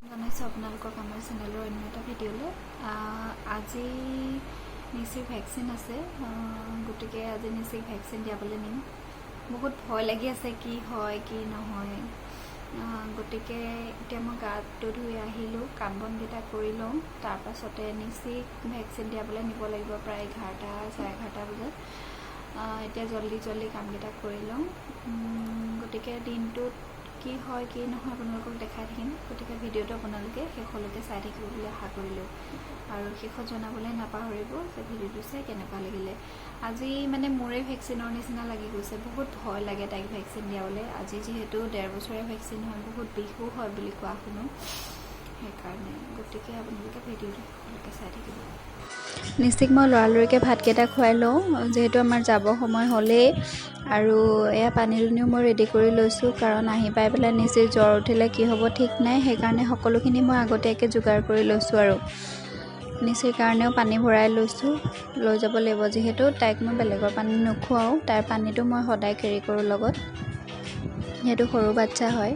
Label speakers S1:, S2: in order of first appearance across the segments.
S1: জনাইছোঁ আপোনালোকক আমাৰ চেনেলৰ অন্য এটা ভিডিঅ'লৈ। আজি নিশ্চয় ভেকচিন আছে, গতিকে আজি নিশ্চয় ভেকচিন দিয়াবলৈ নিম। বহুত ভয় লাগি আছে, কি হয় কি নহয়। গতিকে এতিয়া মই গাটো ধুই আহিলোঁ, কাম বনকেইটা কৰি লওঁ, তাৰপাছতে নিশ্চয় ভেকচিন দিয়াবলৈ নিব লাগিব প্ৰায় 11টা চাৰে 11টা বজাত। এতিয়া জল্দি কামকেইটা কৰি লওঁ। গতিকে দিনটোত কি হয় কি নহয় আপোনালোকক দেখাই থাকিম। গতিকে ভিডিঅ'টো আপোনালোকে শেষলৈকে চাই থাকিব বুলি আশা কৰিলোঁ, আৰু শেষত জনাবলৈ নাপাহৰিব যে ভিডিঅ'টো চাই কেনেকুৱা লাগিলে। আজি মানে মোৰে ভেকচিনৰ নিচিনা লাগি গৈছে, বহুত ভয় লাগে তাইক ভেকচিন দিয়াবলৈ। আজি যিহেতু 1.5 বছৰীয়া ভেকচিন হয়, বহুত বিষো হয় বুলি কোৱা শুনো, সেইকাৰণে। গতিকে আপোনালোকে ভিডিঅ'টো শেষলৈকে চাই থাকিব। নিশ্চিক মই লৰালৰিকৈ ভাতকেইটা খুৱাই লওঁ, যিহেতু আমাৰ যাব সময় হ'লেই। আৰু এয়া পানী দুনিও মই ৰেডি কৰি লৈছোঁ, কাৰণ আহি পাই পেলাই নিশ্চয় জ্বৰ উঠিলে কি হ'ব ঠিক নাই। সেইকাৰণে সকলোখিনি মই আগতীয়াকৈ যোগাৰ কৰি লৈছোঁ। আৰু নিশ্চিৰ কাৰণেও পানী ভৰাই লৈছোঁ, লৈ যাব লাগিব। যিহেতু তাইক মই বেলেগৰ পানী নোখোৱাওঁ, তাইৰ পানীটো মই সদায় কেৰি কৰোঁ লগত, যিহেতু সৰু বাচ্ছা হয়।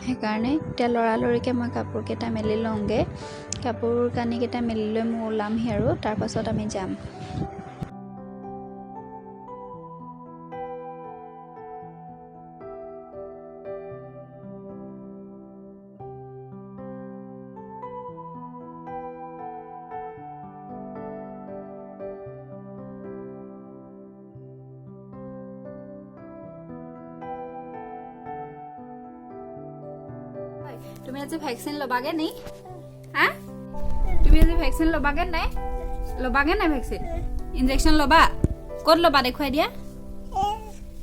S1: সেইকাৰণে এতিয়া লৰালৰিকৈ মই কাপোৰকেইটা মেলি লওঁগৈ। কাপোৰ কানিকেইটা মেলি লৈ মই ওলামহি, আৰু তাৰপাছত আমি যাম। তুমি আজি ভেকচিন ল'বাগে নি? হা? তুমি আজি ভেকচিন ল'বাগে নাই? ল'বাগে নাই ভেকচিন? ইনজেকশ্যন ল'বা? ক'ত ল'বা দেখুৱাই দিয়া?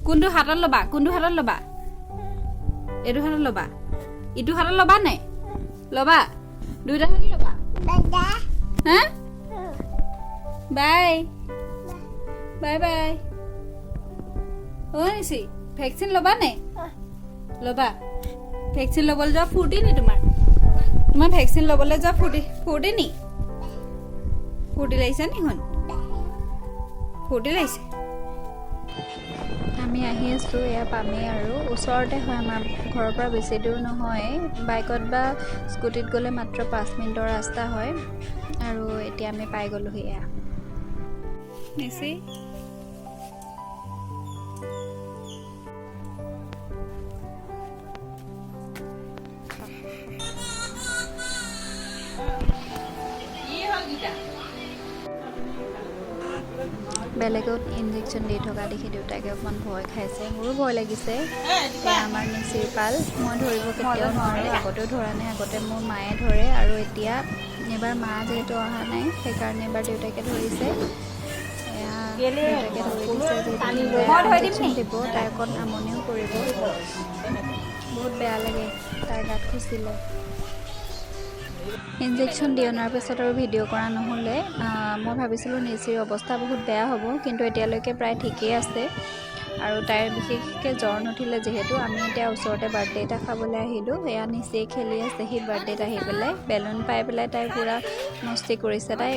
S1: কোনটো হাতত ল'বা? কোনটো হাতত ল'বা? এইটো হাতত ল'বা? ইটো হাতত ল'বা নাই? ল'বা? দুইটা হাতত ল'বা? হা? Bye bye bye. নিছি ভেকচিন ল'বা নাই? ল'বা? ভেকচিন ল'বলৈ যোৱা ফূৰ্তি নি তোমাৰ? তোমাৰ ভেকচিন ল'বলৈ যোৱা ফূৰ্তি নি? ফূৰ্তি লাগিছে নি? শুন, ফূৰ্তি লাগিছে। আমি আহি আছোঁ, এয়া পামেই আৰু। ওচৰতে হয়, আমাৰ ঘৰৰ পৰা বেছি দূৰ নহয়। বাইকত বা স্কুটিত গ'লে মাত্ৰ 5 মিনিটৰ ৰাস্তা হয়। আৰু এতিয়া আমি পাই গ'লোহি। এয়া নিছি বেলেগত ইনজেকশ্যন দি থকা দেখি দেউতাকে অকণমান ভয় খাইছে, মোৰো ভয় লাগিছে। আমাৰ নিচিৰ পাল, মই ধৰিব কেতিয়াও নোৱাৰোঁ, আগতেও ধৰা নাই। আগতে মোৰ মায়ে ধৰে, আৰু এতিয়া এইবাৰ মা যিহেতু অহা নাই, সেইকাৰণে এবাৰ দেউতাকে ধৰিছে। দেউতাকে ধৰি দিছে, ইনজেকশ্যন দিব। তাই অকণ আমনিও কৰিব, বহুত বেয়া লাগে তাইৰ গাত খুচিলে। ইনজেকশ্যন দি অনাৰ পিছত আৰু ভিডিঅ' কৰা নহ'লে। মই ভাবিছিলোঁ নিচিৰ অৱস্থা বহুত বেয়া হ'ব, কিন্তু এতিয়ালৈকে প্ৰায় ঠিকেই আছে। আৰু তাইৰ বিশেষকৈ জ্বৰ নুঠিলে, যিহেতু আমি এতিয়া ওচৰতে বাৰ্থডে এটা খাবলৈ আহিলোঁ। এয়া নিচিয়ে খেলি আছে সি বাৰ্থডেত আহি পেলাই, বেলুন পাই পেলাই তাই পূৰা মস্তি কৰিছে। তাই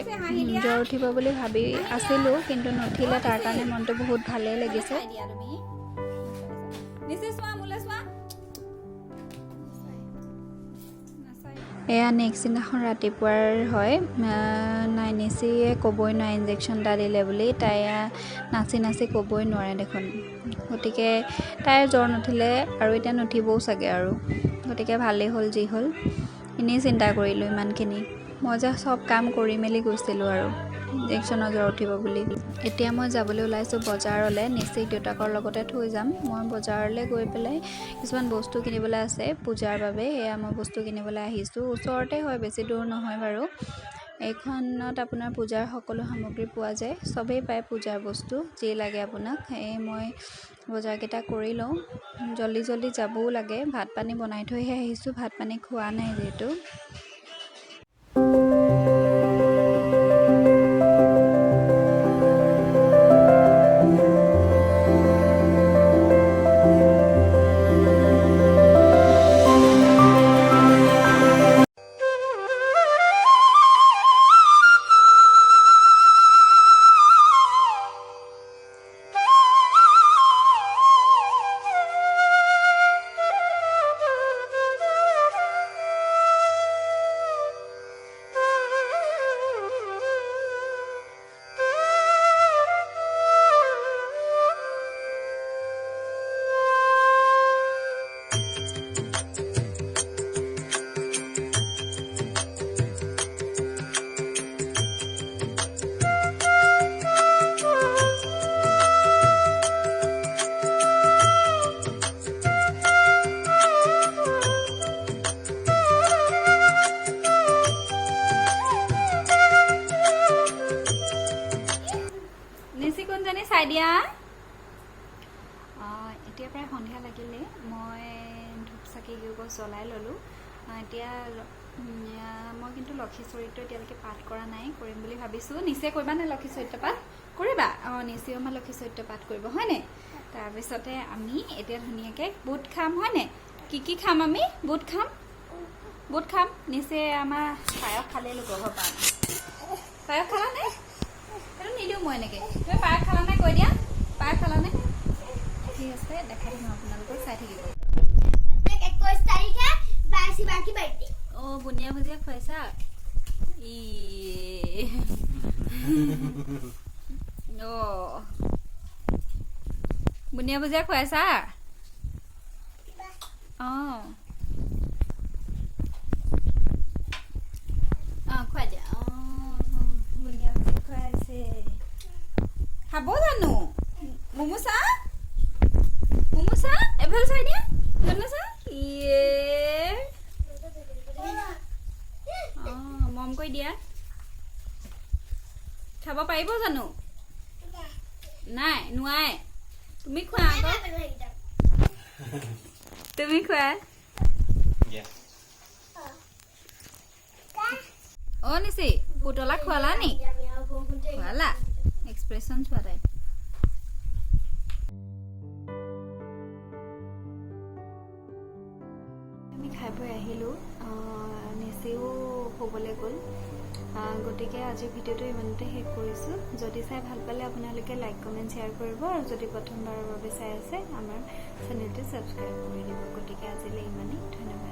S1: জ্বৰ উঠিব বুলি ভাবি আছিলোঁ, কিন্তু নুঠিলে। তাৰ কাৰণে মনটো বহুত ভালেই লাগিছে। এয়া নেক্সট দিনাখন ৰাতিপুৱাৰ হয়। নিচিয়ে ক'বই নোৱাৰে ইনজেকশ্যন এটা দিলে বুলি। তাই নাচি ক'বই নোৱাৰে দেখোন। গতিকে তাইৰ জ্বৰ নুঠিলে, আৰু এতিয়া নুঠিবও চাগে আৰু। গতিকে ভালেই হ'ল যি হ'ল। এনেই চিন্তা কৰিলোঁ ইমানখিনি। মই যে চব কাম কৰি মেলি গৈছিলোঁ আৰু ইনজেকশ্যনৰ জ্বৰ উঠিব বুলি। এতিয়া মই যাবলৈ ওলাইছোঁ বজাৰলৈ। নিশ্চিত দেউতাকৰ লগতে থৈ যাম। মই বজাৰলৈ গৈ পেলাই কিছুমান বস্তু কিনিবলৈ আছে পূজাৰ বাবে। এয়া মই বস্তু কিনিবলৈ আহিছোঁ। ওচৰতে হয়, বেছি দূৰ নহয় বাৰু। এইখনত আপোনাৰ পূজাৰ সকলো সামগ্ৰী পোৱা যায়, চবেই পায় পূজাৰ বস্তু, যি লাগে আপোনাক। মই বজাৰকেইটা কৰি লওঁ, জল্দি যাবও লাগে। ভাত পানী বনাই থৈহে আহিছোঁ, ভাত পানী খোৱা নাই যিহেতু। দিয়া এতিয়া প্ৰায় সন্ধিয়া লাগিলে মই ধূপ চাকি গছ জ্বলাই ল'লোঁ এতিয়া মই কিন্তু লক্ষী চৰিত্ৰ এতিয়ালৈকে পাঠ কৰা নাই কৰিম বুলি ভাবিছোঁ নিচে কৰিবা নে লক্ষী চৰিত্ৰ পাঠ কৰিবা নিচেও আমাৰ লক্ষী চৰিত্ৰ পাঠ কৰিব হয়নে তাৰপিছতে আমি এতিয়া ধুনীয়াকৈ বুট খাম হয়নে কি খাম আমি বুট খাম নিচে আমাৰ পায়স খালে লোকৰ ঘৰ পৰা পায়স খালা নে সেইটো নিদিওঁ মই এনেকৈ তুমি পায়স খালা নাই কৈ দিয়া পায়স খালা নে ঠিক আছে দেখাই দিম আপোনালোকক চাই থাকিব
S2: 21 তাৰিখে বাকি বাৰ্থডে
S1: বুনিয়া ভুজিয়া খুৱাইছা বুনিয়া ভুজিয়া খুৱাইছা খুৱাই দিয়া বুনিয়া ভুজিয়া খুৱাইছে খাব জানো মমোচা এফালে চাই দিয়া চা মম কৈ দিয়া খাব পাৰিব জানো নাই নোৱাৰে তুমি খোৱা আকৌ তুমি খোৱা নিচি পুতলা খোৱালা নি খোৱালা এক্সপ্ৰেছন চোৱা তাই আমি খাই বৈ আহিলোঁ নিচেও শুবলৈ গ'ল গতিকে আজিৰ ভিডিঅ'টো ইমানতে শেষ কৰিছোঁ যদি চাই ভাল পালে আপোনালোকে লাইক কমেণ্ট শ্বেয়াৰ কৰিব আৰু যদি প্ৰথমবাৰৰ বাবে চাই আছে আমাৰ চেনেলটো ছাবস্ক্ৰাইব কৰি দিব গতিকে আজিলৈ ইমানেই ধন্যবাদ